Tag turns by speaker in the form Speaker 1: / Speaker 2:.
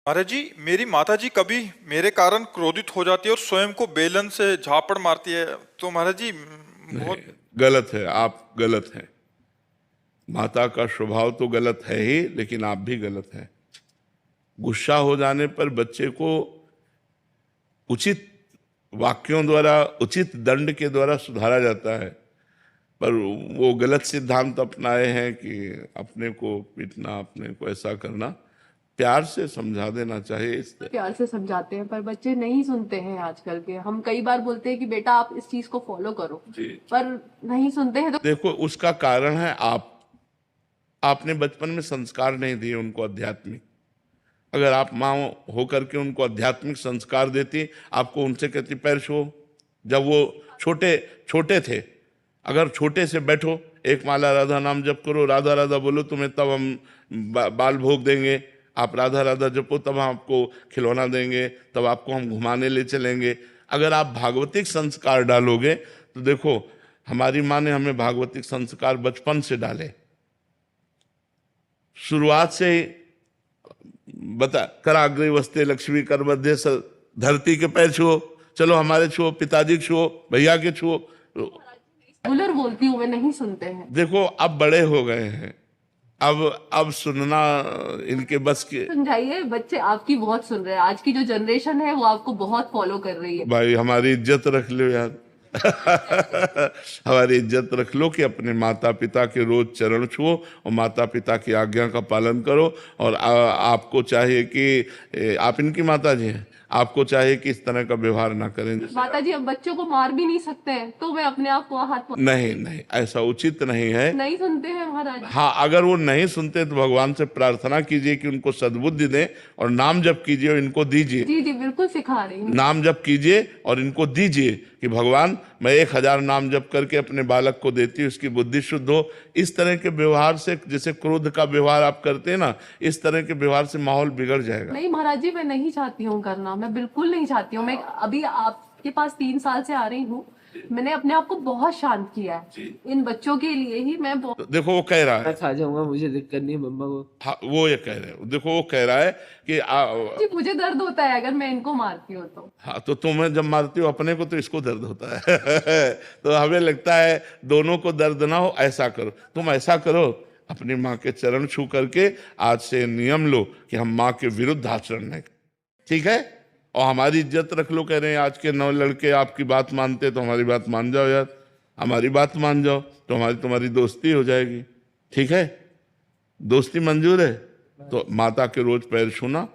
Speaker 1: महाराज जी, मेरी माता जी कभी मेरे कारण क्रोधित हो जाती है और स्वयं को बेलन से झापड़ मारती है। तो महाराज जी
Speaker 2: नहीं,
Speaker 1: बहुत।
Speaker 2: गलत है, आप गलत हैं। माता का स्वभाव तो गलत है ही, लेकिन आप भी गलत हैं। गुस्सा हो जाने पर बच्चे को उचित वाक्यों द्वारा, उचित दंड के द्वारा सुधारा जाता है, पर वो गलत सिद्धांत अपनाए हैं कि अपने को पीटना, अपने को ऐसा करना। प्यार से समझा देना चाहिए इस
Speaker 3: प्यार से समझाते हैं पर बच्चे नहीं सुनते हैं आजकल के। हम कई बार बोलते हैं कि बेटा आप इस चीज को फॉलो करो,
Speaker 2: जी।
Speaker 3: पर नहीं सुनते हैं। तो
Speaker 2: देखो, उसका कारण है आपने बचपन में संस्कार नहीं दिए उनको आध्यात्मिक। अगर आप माँ होकर के उनको आध्यात्मिक संस्कार देती, आपको उनसे कहती पैर छुओ, जब वो छोटे छोटे थे, अगर छोटे से बैठो, एक माला राधा नाम जप करो, राधा राधा बोलो, तुम्हें तब हम बाल भोग देंगे। आप राधा राधा जपो, तब हम आपको खिलौना देंगे, तब आपको हम घुमाने ले चलेंगे। अगर आप भागवतिक संस्कार डालोगे तो देखो, हमारी माँ ने हमें भागवतिक संस्कार बचपन से डाले, शुरुआत से ही बता, कराग्रे वस्ते लक्ष्मी कर मध्य धरती के पैर छुओ, चलो हमारे छुओ, पिताजी के छुओ, भैया के छुओ।
Speaker 3: रेगुलर बोलती हूँ मैं, नहीं सुनते हैं।
Speaker 2: देखो, अब बड़े हो गए हैं, अब सुनना इनके बस के।
Speaker 3: समझाइए, बच्चे आपकी बहुत सुन रहे हैं। आज की जो जनरेशन है वो आपको बहुत फॉलो कर रही है।
Speaker 2: भाई, हमारी इज्जत रख लो यार। हमारी इज्जत रख लो कि अपने माता पिता के रोज चरण छुओ और माता पिता की आज्ञा का पालन करो। और आपको चाहिए कि आप इनकी माता जी हैं, आपको चाहिए कि इस तरह का व्यवहार ना करें।
Speaker 3: माता जी, अब बच्चों को मार भी नहीं सकते हैं, तो मैं अपने आप को
Speaker 2: नहीं नहीं, ऐसा उचित नहीं है।
Speaker 3: नहीं सुनते हैं महाराज।
Speaker 2: हाँ, अगर वो नहीं सुनते तो भगवान से प्रार्थना कीजिए कि उनको सद्बुद्धि दें, और नाम जप कीजिए और इनको दीजिए।
Speaker 3: जी जी, बिल्कुल सिखा रही हूँ।
Speaker 2: नाम जप कीजिए और इनको दीजिए कि भगवान, मैं 1000 नाम जप करके अपने बालक को देती हूँ, उसकी बुद्धि शुद्ध हो। इस तरह के व्यवहार से, जैसे क्रोध का व्यवहार आप करते हैं ना, इस तरह के व्यवहार से माहौल बिगड़ जाएगा।
Speaker 3: नहीं महाराज जी, मैं नहीं चाहती हूँ करना, मैं बिल्कुल नहीं चाहती हूँ। मैं अभी आपके पास 3 साल से आ रही हूँ, मैंने अपने आप को बहुत शांत किया है इन बच्चों के लिए ही। मैं
Speaker 2: तो देखो, वो कह रहा है,
Speaker 4: मैं खा जाऊंगा, मुझे दिक्कत नहीं है मम्मा को।
Speaker 2: हाँ, वो ये कह रहे हैं, देखो वो कह रहा है कि
Speaker 3: जी, मुझे दर्द होता है अगर मैं इनको मारती हूँ तो।
Speaker 2: हाँ, तो तुम्हें जब मारती हो अपने को तो इसको दर्द होता है। तो हमें लगता है दोनों को दर्द ना हो, ऐसा करो, तुम ऐसा करो, अपनी माँ के चरण छू करके आज से नियम लो कि हम माँ के विरुद्ध आचरण नहीं। ठीक है? और हमारी इज्जत रख लो। कह रहे हैं आज के 9 लड़के आपकी बात मानते, तो हमारी बात मान जाओ यार, हमारी बात मान जाओ, तो हमारी तुम्हारी दोस्ती हो जाएगी। ठीक है? दोस्ती मंजूर है? तो माता के रोज पैर छूना